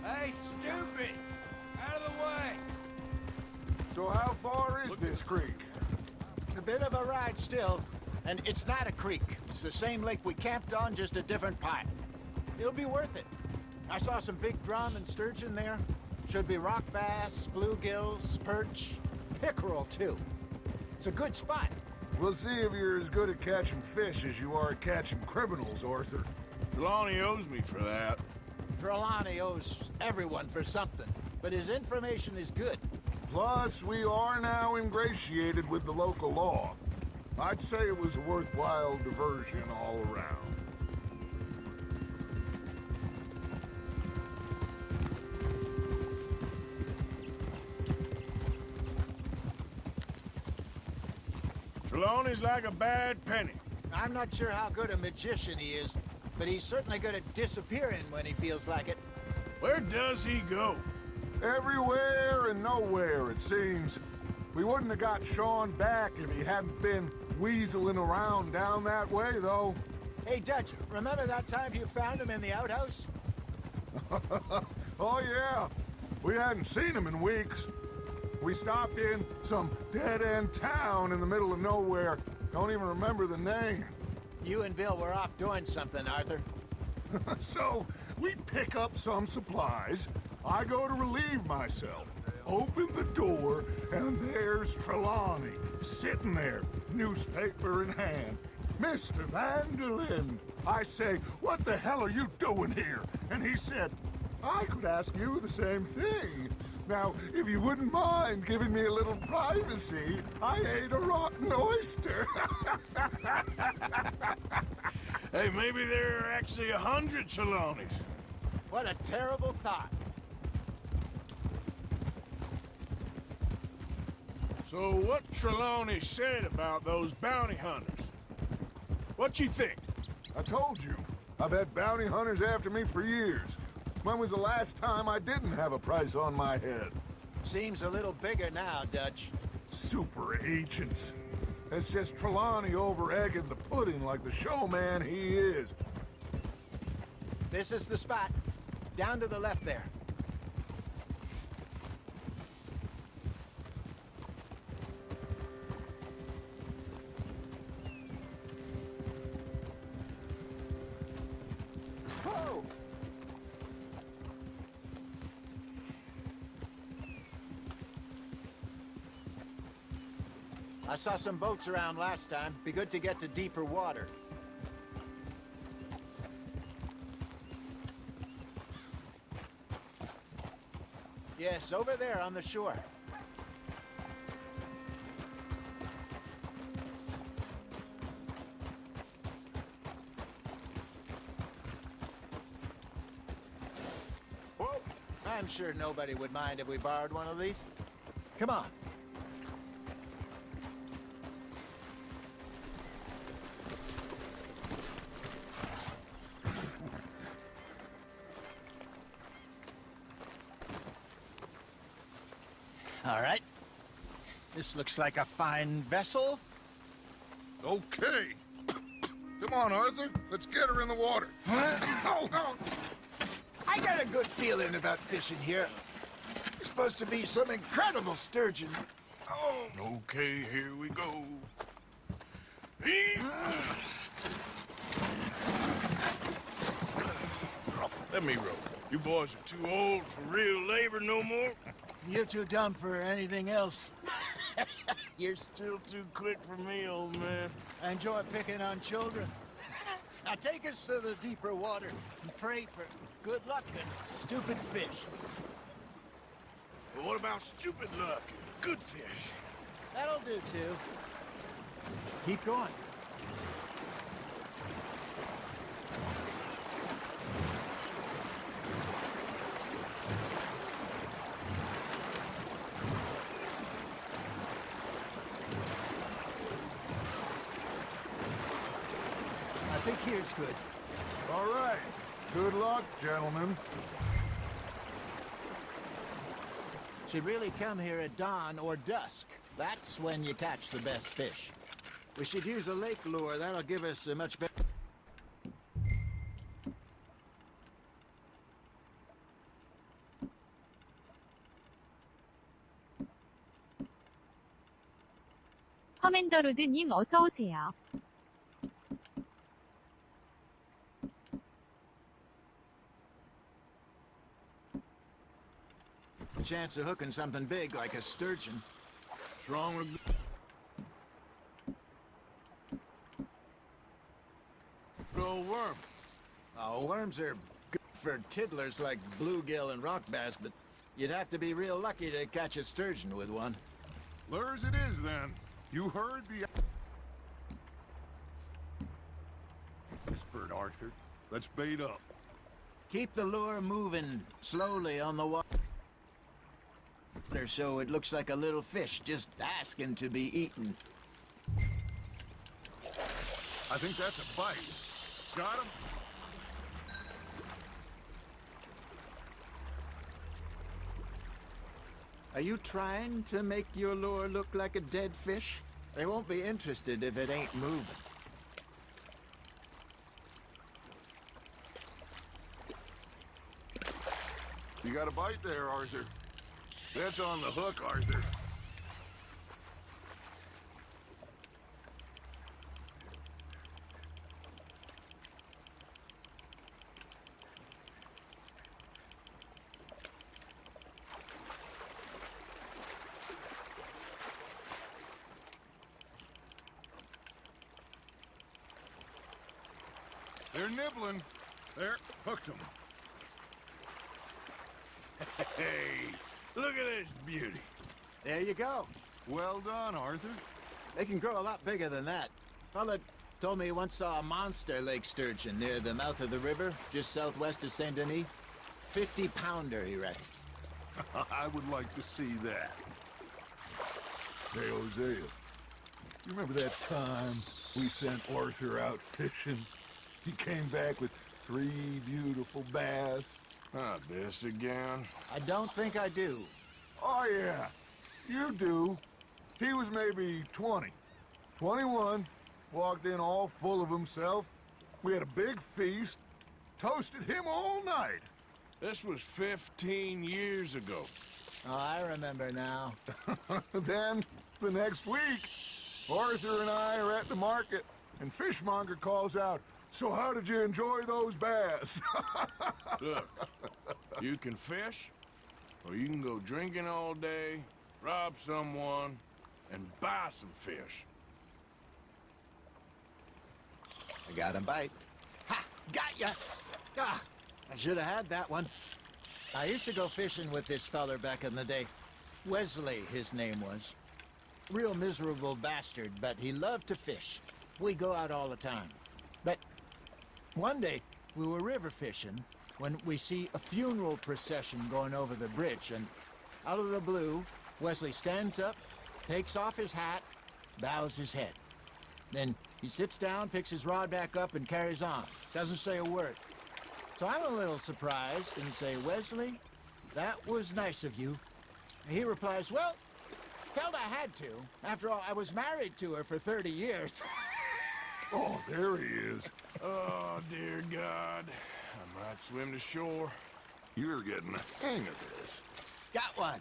Hey, stupid! Out of the way! So how far is this creek? It's a bit of a ride still, and it's not a creek. It's the same lake we camped on, just a different part. It'll be worth it. I saw some big drum and sturgeon there. Should be rock bass, bluegills, perch, pickerel too. It's a good spot. We'll see if you're as good at catching fish as you are at catching criminals, Arthur. Trelawney owes me for that. Trelawney owes everyone for something, but his information is good. Plus, we are now ingratiated with the local law. I'd say it was a worthwhile diversion all around. Trelawney's like a bad penny. I'm not sure how good a magician he is, but he's certainly good at disappearing when he feels like it. Where does he go? Everywhere and nowhere, it seems. We wouldn't have got Sean back if he hadn't been weaseling around down that way, though. Hey, Dutch, remember that time you found him in the outhouse? Oh, yeah. We hadn't seen him in weeks. We stopped in some dead-end town in the middle of nowhere. Don't even remember the name. You and Bill were off doing something, Arthur. So, we pick up some supplies. I go to relieve myself. Open the door, and there's Trelawney, sitting there, newspaper in hand. Mr. Van der Linde. I say, what the hell are you doing here? And he said, I could ask you the same thing. Now, if you wouldn't mind giving me a little privacy, I ate a rotten oyster. Hey, maybe there are actually 100 Trelawneys. What a terrible thought. So what Trelawney said about those bounty hunters? What you think? I told you, I've had bounty hunters after me for years. When was the last time I didn't have a price on my head? Seems a little bigger now, Dutch. Super agents. It's just Trelawney over-egging the pudding like the showman he is. This is the spot. Down to the left there. Whoa! I saw some boats around last time. Be good to get to deeper water. Yes, over there on the shore. Whoa! I'm sure nobody would mind if we borrowed one of these. Come on. All right. This looks like a fine vessel. Okay. Come on, Arthur. Let's get her in the water. Oh, oh. I got a good feeling about fishing here. There's supposed to be some incredible sturgeon. Oh. Okay, here we go. Let me row. You boys are too old for real labor no more. You're too dumb for anything else. You're still too quick for me, old man. I enjoy picking on children. Now take us to the deeper water and pray for good luck and stupid fish. But what about stupid luck and good fish? That'll do, too. Keep going. I think here's good. All right. Good luck, gentlemen. Should really come here at dawn or dusk. That's when you catch the best fish. We should use a lake lure. That'll give us a much better... 커맨더 로드님 어서오세요. Chance of hooking something big like a sturgeon. What's wrong with... Old worm. Oh, worms are good for tiddlers like bluegill and rock bass, but you'd have to be real lucky to catch a sturgeon with one. Lures it is, then. You heard the... whispered, Arthur. Let's bait up. Keep the lure moving slowly on the water so it looks like a little fish just asking to be eaten. I think that's a bite. Got him? Are you trying to make your lure look like a dead fish? They won't be interested if it ain't moving. You got a bite there, Arthur. That's on the hook, Arthur. They're nibbling. There, hooked them. Hey, look at this beauty. There you go. Well done, Arthur. They can grow a lot bigger than that. Fella told me he once saw a monster lake sturgeon near the mouth of the river, just southwest of Saint Denis. 50-pounder, he reckoned. I would like to see that. Hey, Hosea, you remember that time we sent Arthur out fishing? He came back with 3 beautiful bass. Not this again. I don't think I do. Oh, yeah, you do. He was maybe 20, 21, walked in all full of himself. We had a big feast, toasted him all night. This was 15 years ago. Oh, I remember now. Then, the next week, Arthur and I are at the market, and Fishmonger calls out, "So how did you enjoy those bass?" Look, you can fish, or you can go drinking all day, rob someone, and buy some fish. I got a bite. Ha! Got ya! Ah, I should have had that one. I used to go fishing with this feller back in the day. Wesley, his name was. Real miserable bastard, but he loved to fish. We'd go out all the time. But one day, we were river fishing when we see a funeral procession going over the bridge, and out of the blue, Wesley stands up, takes off his hat, bows his head. Then he sits down, picks his rod back up, and carries on. Doesn't say a word. So I'm a little surprised and say, "Wesley, that was nice of you." And he replies, "Well, felt I had to. After all, I was married to her for 30 years. Oh, there he is. Oh, dear God. I might swim to shore. You're getting the hang of this. Got one.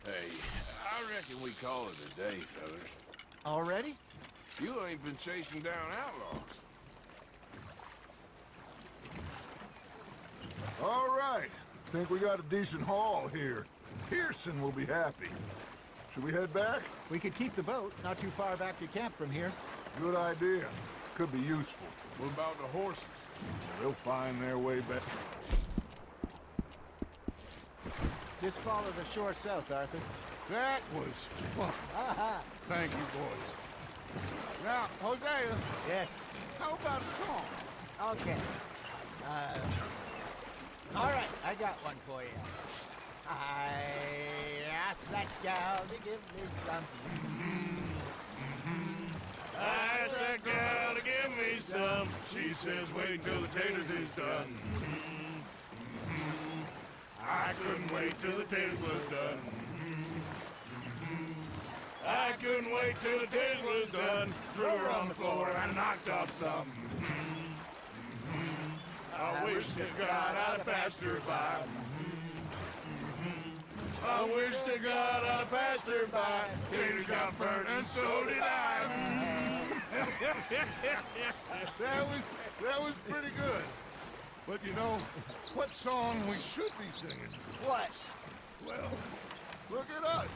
Hey, I reckon we call it a day, fellas. Already? You ain't been chasing down outlaws. All right. Think we got a decent haul here. Pearson will be happy. Should we head back? We could keep the boat not too far back to camp from here. Good idea. Could be useful. What about the horses? They'll find their way back. Just follow the shore south, Arthur. That was fun. Aha! Thank you, boys. Now, Hosea, Yes. how about a song? Okay. All right, I got one for you. I asked that gal to give me some. I asked that gal to give me some. She says wait till the taters is done. I couldn't wait till the taters was done. I couldn't wait till the taters was done. Threw her on the floor and knocked off some. I wish to God I'd passed her by. I wish to God I'd passed her by. Tater got burnt and so did I. That was pretty good. But you know, what song we should be singing? What? Well, look at us.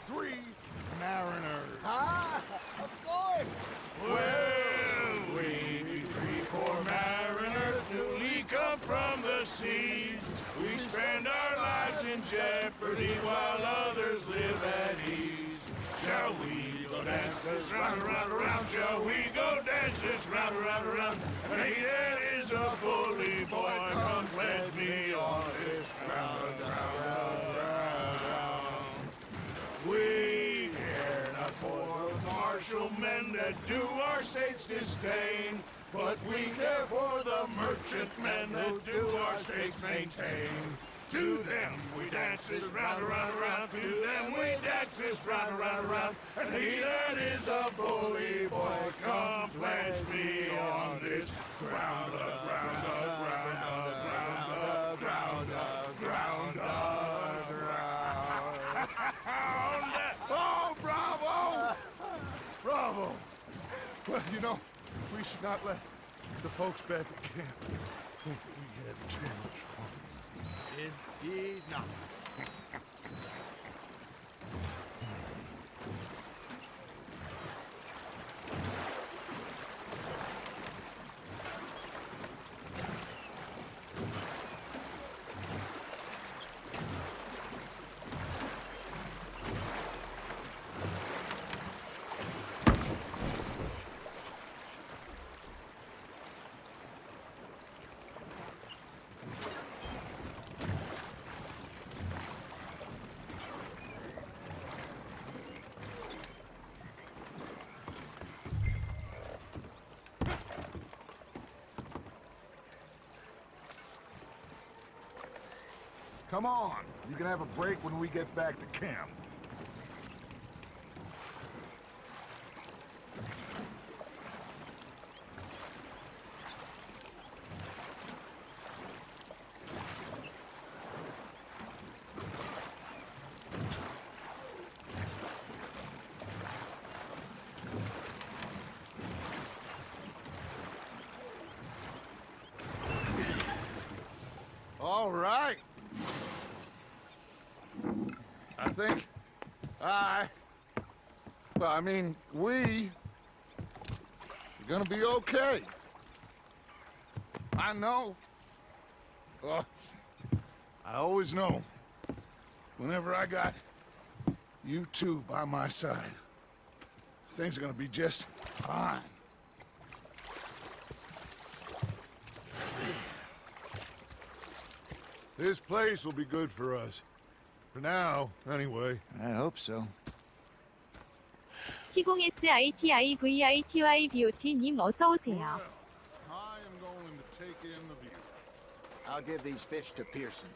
3 mariners. Ah, of course. Well, we be 3 poor mariners newly come from the seas. We spend our lives in jeopardy while others live at ease. Shall we go dance this round, around, around? Shall we go dance this round, around, around? And he that is a bully boy, come pledge me on this ground, ground, ground. We care not for the martial men that do our state's disdain, but we care for the merchant men that do our state's maintain. To them we dance this round, around, around. To them we dance this round, around, around. And he that is a bully boy, come pledge me on this ground, ground, ground, ground, ground, ground, ground. Oh, bravo! Bravo! Well, you know, we should not let the folks back at camp think that we had too much fun. Indeed not. Come on, you can have a break when we get back to camp. All right. We're gonna be okay. I know. I always know. Whenever I got you two by my side, things are gonna be just fine. This place will be good for us. For now, anyway. I hope so. T0SITIVITYBOT님 어서오세요. I am going to take in the view. I'll give these fish to Pearson.